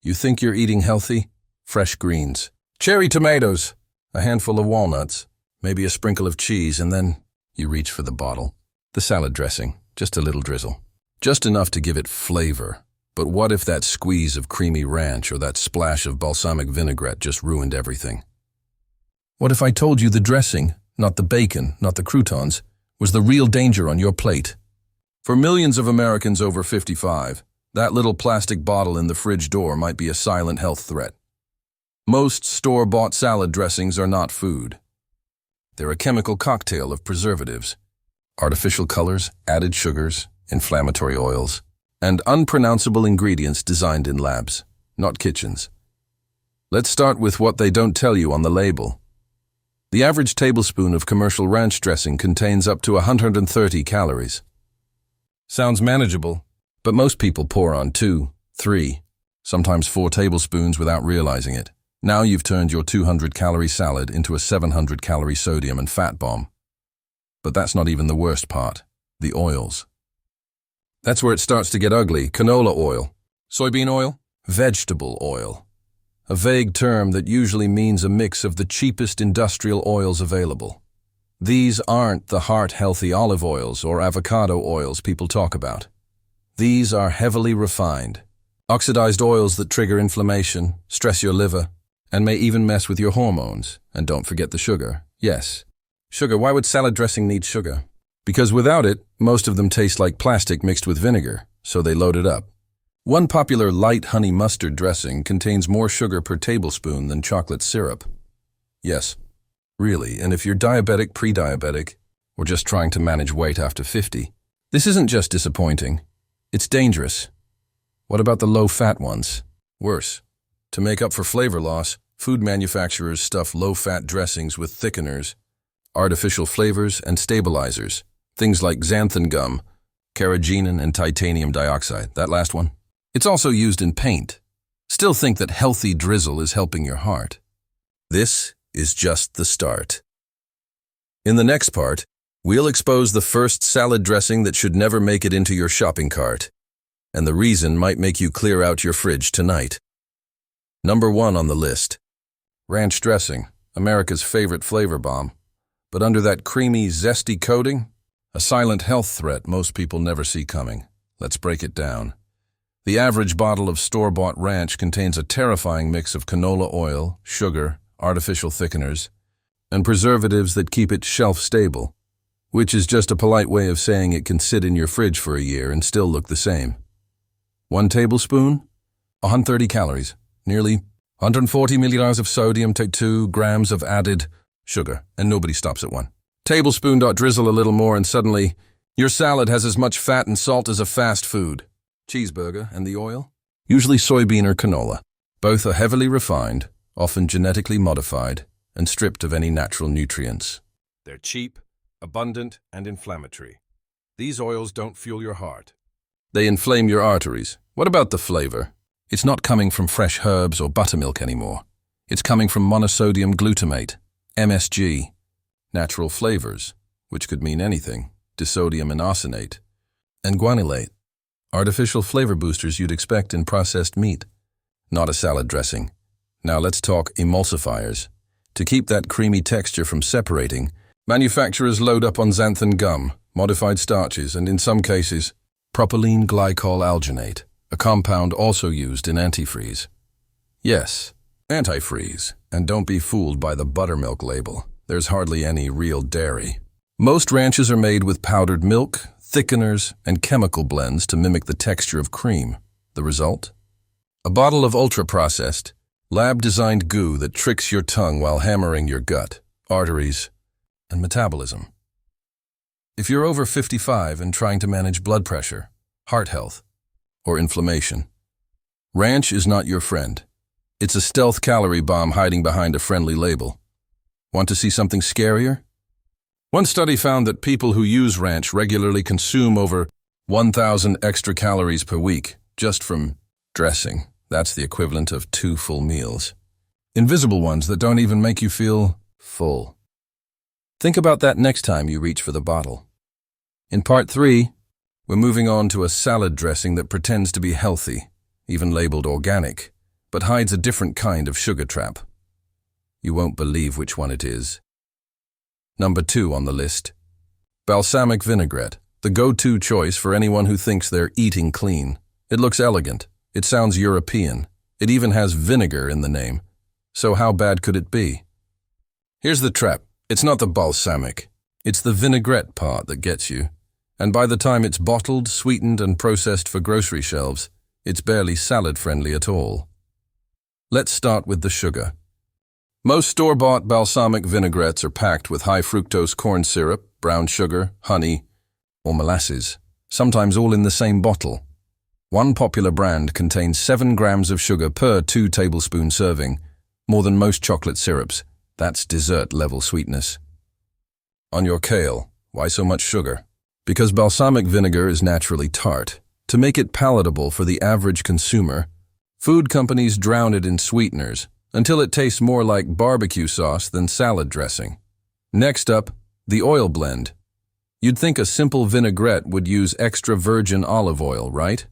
You think you're eating healthy? Fresh greens, cherry tomatoes, a handful of walnuts, maybe a sprinkle of cheese, and then you reach for the bottle. The salad dressing, just a little drizzle. Just enough to give it flavor. But what if that squeeze of creamy ranch or that splash of balsamic vinaigrette just ruined everything? What if I told you the dressing, not the bacon, not the croutons, was the real danger on your plate? For millions of Americans over 55, that little plastic bottle in the fridge door might be a silent health threat. Most store-bought salad dressings are not food. They're a chemical cocktail of preservatives, artificial colors, added sugars, inflammatory oils, and unpronounceable ingredients designed in labs, not kitchens. Let's start with what they don't tell you on the label. The average tablespoon of commercial ranch dressing contains up to 130 calories. Sounds manageable, but most people pour on 2, 3, sometimes 4 tablespoons without realizing it. Now you've turned your 200-calorie salad into a 700-calorie sodium and fat bomb. But that's not even the worst part, the oils. That's where it starts to get ugly. Canola oil, soybean oil, vegetable oil. A vague term that usually means a mix of the cheapest industrial oils available. These aren't the heart-healthy olive oils or avocado oils people talk about. These are heavily refined, oxidized oils that trigger inflammation, stress your liver, and may even mess with your hormones. And don't forget the sugar. Yes, sugar. Why would salad dressing need sugar? Because without it, most of them taste like plastic mixed with vinegar, so they load it up. One popular light honey mustard dressing contains more sugar per tablespoon than chocolate syrup. Yes, really, and if you're diabetic, pre-diabetic, or just trying to manage weight after 50, this isn't just disappointing, it's dangerous. What about the low-fat ones? Worse. To make up for flavor loss, food manufacturers stuff low-fat dressings with thickeners, artificial flavors, and stabilizers, things like xanthan gum, carrageenan, and titanium dioxide, that last one. It's also used in paint. Still think that healthy drizzle is helping your heart. This is just the start. In the next part, we'll expose the first salad dressing that should never make it into your shopping cart, and the reason might make you clear out your fridge tonight. Number 1 on the list. Ranch dressing, America's favorite flavor bomb. But under that creamy, zesty coating, a silent health threat most people never see coming. Let's break it down. The average bottle of store-bought ranch contains a terrifying mix of canola oil, sugar, artificial thickeners, and preservatives that keep it shelf-stable, which is just a polite way of saying it can sit in your fridge for a year and still look the same. 1 tablespoon, 130 calories, nearly 140 milliliters of sodium to 2 grams of added sugar, and nobody stops at 1. Tablespoon. Drizzle a little more and suddenly, your salad has as much fat and salt as a fast food. Cheeseburger, and the oil? Usually soybean or canola. Both are heavily refined, often genetically modified, and stripped of any natural nutrients. They're cheap, abundant, and inflammatory. These oils don't fuel your heart. They inflame your arteries. What about the flavor? It's not coming from fresh herbs or buttermilk anymore. It's coming from monosodium glutamate, MSG, natural flavors, which could mean anything, disodium inosonate, and guanylate, artificial flavor boosters you'd expect in processed meat. Not a salad dressing. Now let's talk emulsifiers. To keep that creamy texture from separating, manufacturers load up on xanthan gum, modified starches, and in some cases, propylene glycol alginate, a compound also used in antifreeze. Yes, antifreeze, and don't be fooled by the buttermilk label. There's hardly any real dairy. Most ranches are made with powdered milk, thickeners, and chemical blends to mimic the texture of cream. The result? A bottle of ultra-processed, lab-designed goo that tricks your tongue while hammering your gut, arteries, and metabolism. If you're over 55 and trying to manage blood pressure, heart health, or inflammation, ranch is not your friend. It's a stealth calorie bomb hiding behind a friendly label. Want to see something scarier? One study found that people who use ranch regularly consume over 1,000 extra calories per week, just from dressing. That's the equivalent of 2 full meals. Invisible ones that don't even make you feel full. Think about that next time you reach for the bottle. In part 3, we're moving on to a salad dressing that pretends to be healthy, even labeled organic, but hides a different kind of sugar trap. You won't believe which one it is. Number 2 on the list. Balsamic vinaigrette, the go-to choice for anyone who thinks they're eating clean. It looks elegant. It sounds European. It even has vinegar in the name. So how bad could it be? Here's the trap. It's not the balsamic. It's the vinaigrette part that gets you. And by the time it's bottled, sweetened, and processed for grocery shelves, it's barely salad-friendly at all. Let's start with the sugar. Most store-bought balsamic vinaigrettes are packed with high-fructose corn syrup, brown sugar, honey, or molasses, sometimes all in the same bottle. One popular brand contains 7 grams of sugar per 2 tablespoon serving, more than most chocolate syrups. That's dessert-level sweetness. On your kale, why so much sugar? Because balsamic vinegar is naturally tart. To make it palatable for the average consumer, food companies drown it in sweeteners until it tastes more like barbecue sauce than salad dressing. Next up, the oil blend. You'd think a simple vinaigrette would use extra virgin olive oil, right?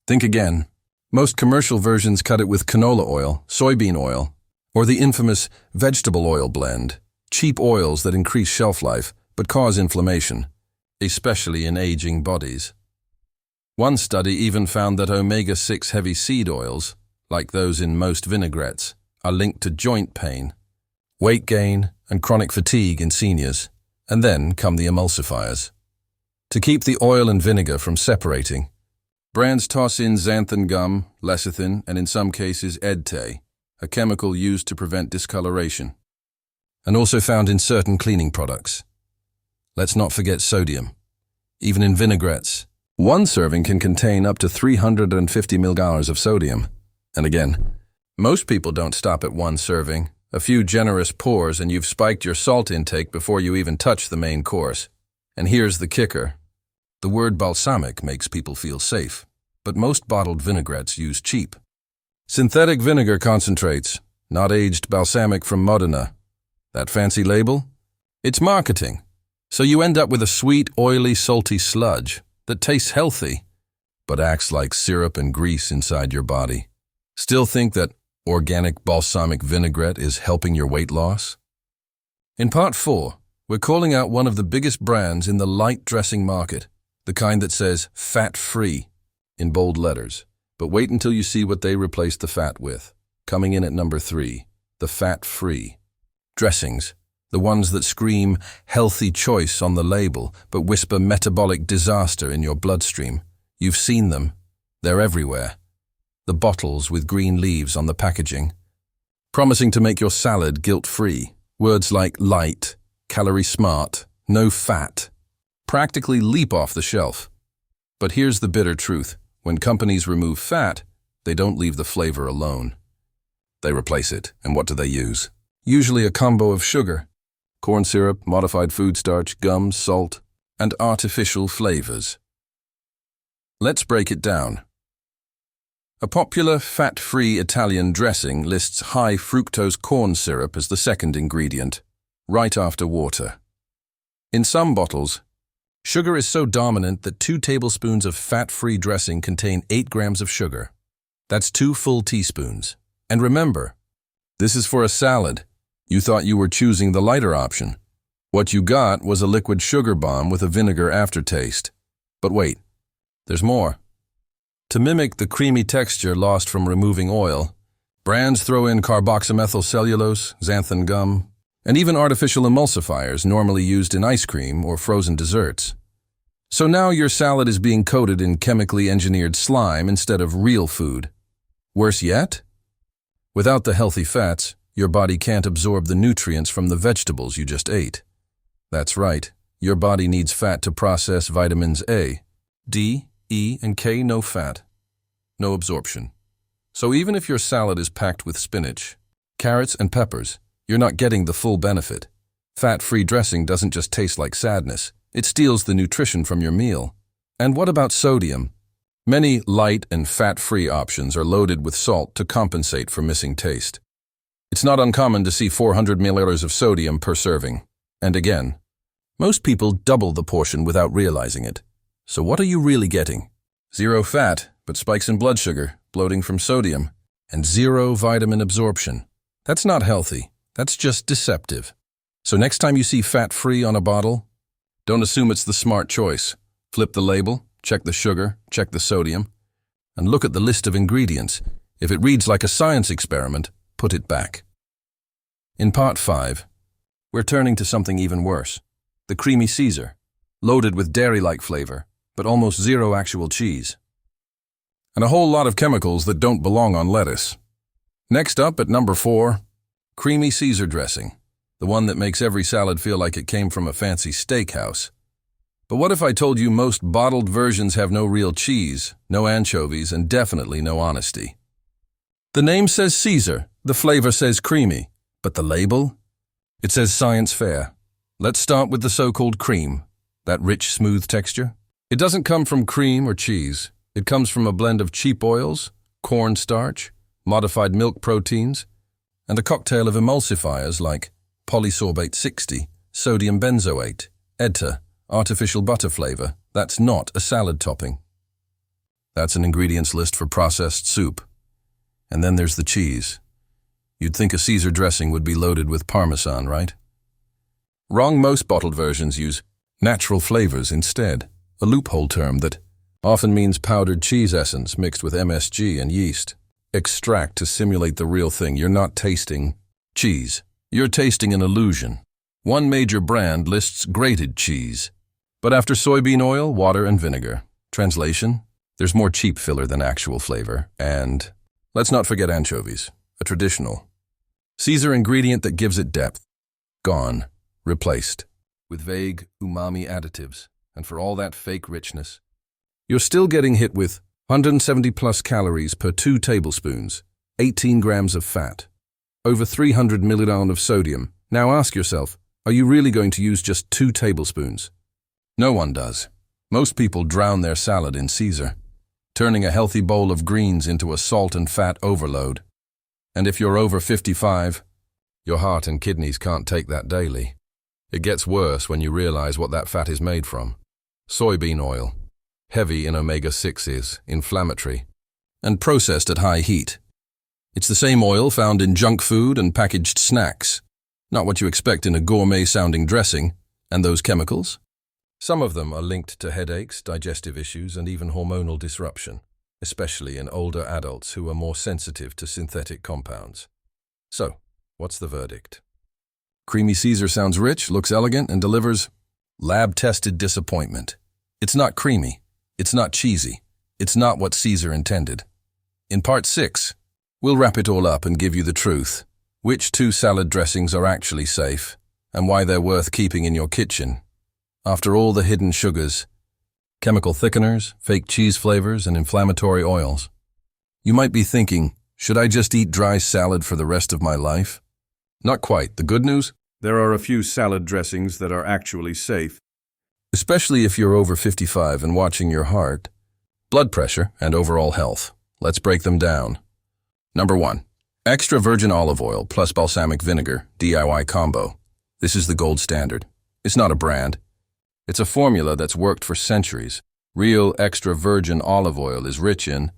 Think again. Most commercial versions cut it with canola oil, soybean oil, or the infamous vegetable oil blend, cheap oils that increase shelf life but cause inflammation, especially in aging bodies. One study even found that omega-6 heavy seed oils, like those in most vinaigrettes, are linked to joint pain, weight gain, and chronic fatigue in seniors. And then come the emulsifiers. To keep the oil and vinegar from separating, brands toss in xanthan gum, lecithin, and in some cases EDTA, a chemical used to prevent discoloration, and also found in certain cleaning products. Let's not forget sodium. Even in vinaigrettes, one serving can contain up to 350 mg of sodium. And again, most people don't stop at one serving. A few generous pours and you've spiked your salt intake before you even touch the main course. And here's the kicker. The word balsamic makes people feel safe, but most bottled vinaigrettes use cheap synthetic vinegar concentrates, not aged balsamic from Modena. That fancy label? It's marketing. So you end up with a sweet, oily, salty sludge that tastes healthy, but acts like syrup and grease inside your body. Still think that organic balsamic vinaigrette is helping your weight loss? In part 4, we're calling out one of the biggest brands in the light dressing market, the kind that says fat-free in bold letters. But wait until you see what they replaced the fat with. Coming in at number 3, the fat-free dressings, the ones that scream healthy choice on the label but whisper metabolic disaster in your bloodstream. You've seen them. They're everywhere. The bottles with green leaves on the packaging, promising to make your salad guilt-free. Words like light, calorie-smart, no fat, practically leap off the shelf. But here's the bitter truth. When companies remove fat, they don't leave the flavor alone. They replace it, and what do they use? Usually a combo of sugar, corn syrup, modified food starch, gums, salt, and artificial flavors. Let's break it down. A popular fat-free Italian dressing lists high fructose corn syrup as the second ingredient, right after water. In some bottles, sugar is so dominant that 2 tablespoons of fat-free dressing contain 8 grams of sugar. That's 2 full teaspoons. And remember, this is for a salad. You thought you were choosing the lighter option. What you got was a liquid sugar bomb with a vinegar aftertaste. But wait, there's more. To mimic the creamy texture lost from removing oil, brands throw in carboxymethyl cellulose, xanthan gum, and even artificial emulsifiers normally used in ice cream or frozen desserts. So now your salad is being coated in chemically engineered slime instead of real food. Worse yet? Without the healthy fats, your body can't absorb the nutrients from the vegetables you just ate. That's right, your body needs fat to process vitamins A, D, E, and K, no fat, no absorption. So even if your salad is packed with spinach, carrots, and peppers, you're not getting the full benefit. Fat-free dressing doesn't just taste like sadness, it steals the nutrition from your meal. And what about sodium? Many light and fat-free options are loaded with salt to compensate for missing taste. It's not uncommon to see 400 milliliters of sodium per serving. And again, most people double the portion without realizing it. So what are you really getting? Zero fat, but spikes in blood sugar, bloating from sodium, and zero vitamin absorption. That's not healthy. That's just deceptive. So next time you see fat-free on a bottle, don't assume it's the smart choice. Flip the label, check the sugar, check the sodium, and look at the list of ingredients. If it reads like a science experiment, put it back. In Part 5, we're turning to something even worse. The creamy Caesar, loaded with dairy-like flavor, but almost zero actual cheese. And a whole lot of chemicals that don't belong on lettuce. Next up at number 4, creamy Caesar dressing, the one that makes every salad feel like it came from a fancy steakhouse. But what if I told you most bottled versions have no real cheese, no anchovies, and definitely no honesty? The name says Caesar, the flavor says creamy, but the label? It says science fair. Let's start with the so-called cream, that rich, smooth texture. It doesn't come from cream or cheese. It comes from a blend of cheap oils, cornstarch, modified milk proteins, and a cocktail of emulsifiers like polysorbate 60, sodium benzoate, EDTA, artificial butter flavor. That's not a salad topping. That's an ingredients list for processed soup. And then there's the cheese. You'd think a Caesar dressing would be loaded with Parmesan, right? Wrong. Most bottled versions use natural flavors instead, a loophole term that often means powdered cheese essence mixed with MSG and yeast. Extract to simulate the real thing. You're not tasting cheese. You're tasting an illusion. One major brand lists grated cheese, but after soybean oil, water, and vinegar. Translation: there's more cheap filler than actual flavor. And let's not forget anchovies, a traditional Caesar ingredient that gives it depth. Gone. Replaced with vague umami additives. And for all that fake richness, you're still getting hit with 170 plus calories per 2 tablespoons, 18 grams of fat, over 300 milliliters of sodium. Now ask yourself, are you really going to use just 2 tablespoons? No one does. Most people drown their salad in Caesar, turning a healthy bowl of greens into a salt and fat overload. And if you're over 55, your heart and kidneys can't take that daily. It gets worse when you realize what that fat is made from. Soybean oil, heavy in omega-6s, inflammatory, and processed at high heat. It's the same oil found in junk food and packaged snacks, not what you expect in a gourmet-sounding dressing. And those chemicals? Some of them are linked to headaches, digestive issues, and even hormonal disruption, especially in older adults who are more sensitive to synthetic compounds. So, what's the verdict? Creamy Caesar sounds rich, looks elegant, and delivers lab-tested disappointment. It's not creamy. It's not cheesy. It's not what Caesar intended. In Part 6, we'll wrap it all up and give you the truth. Which 2 salad dressings are actually safe, and why they're worth keeping in your kitchen. After all the hidden sugars, chemical thickeners, fake cheese flavors, and inflammatory oils. You might be thinking, should I just eat dry salad for the rest of my life? Not quite. The good news? There are a few salad dressings that are actually safe, especially if you're over 55 and watching your heart, blood pressure, and overall health. Let's break them down. Number 1. Extra virgin olive oil plus balsamic vinegar, DIY combo. This is the gold standard. It's not a brand. It's a formula that's worked for centuries. Real extra virgin olive oil is rich in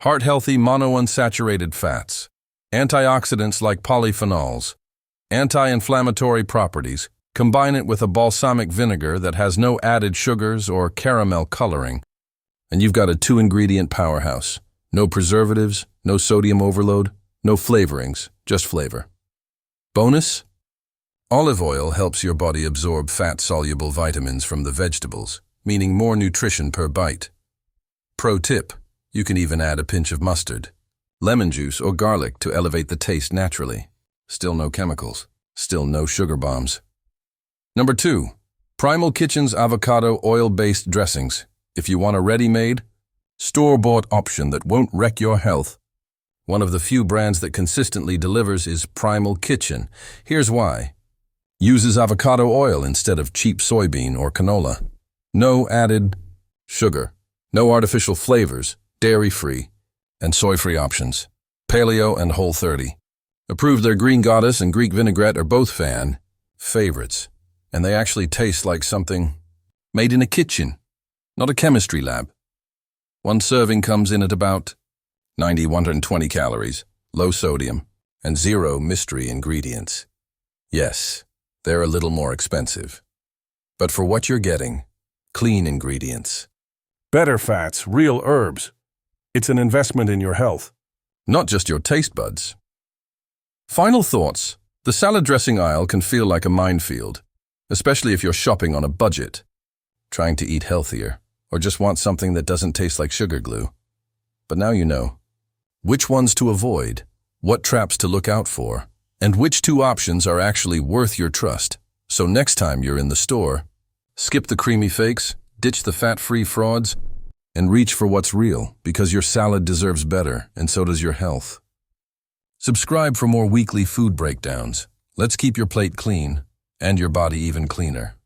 heart-healthy monounsaturated fats, antioxidants like polyphenols, anti-inflammatory properties. Combine it with a balsamic vinegar that has no added sugars or caramel coloring, and you've got a 2-ingredient powerhouse. No preservatives, no sodium overload, no flavorings, just flavor. Bonus? Olive oil helps your body absorb fat-soluble vitamins from the vegetables, meaning more nutrition per bite. Pro tip, you can even add a pinch of mustard, lemon juice, or garlic to elevate the taste naturally. Still no chemicals, still no sugar bombs. Number 2, Primal Kitchen's avocado oil-based dressings. If you want a ready-made, store-bought option that won't wreck your health, one of the few brands that consistently delivers is Primal Kitchen. Here's why. Uses avocado oil instead of cheap soybean or canola. No added sugar, no artificial flavors, dairy-free, and soy-free options. Paleo and Whole30. Approved. Their green goddess and Greek vinaigrette are both fan favorites, and they actually taste like something made in a kitchen, not a chemistry lab. One serving comes in at about 90–120 calories, low sodium, and zero mystery ingredients. Yes, they're a little more expensive. But for what you're getting, clean ingredients. Better fats, real herbs. It's an investment in your health. Not just your taste buds. Final thoughts. The salad dressing aisle can feel like a minefield, especially if you're shopping on a budget, trying to eat healthier, or just want something that doesn't taste like sugar glue. But now you know. Which ones to avoid, what traps to look out for, and which two options are actually worth your trust. So next time you're in the store, skip the creamy fakes, ditch the fat-free frauds, and reach for what's real, because your salad deserves better, and so does your health. Subscribe for more weekly food breakdowns. Let's keep your plate clean, and your body even cleaner.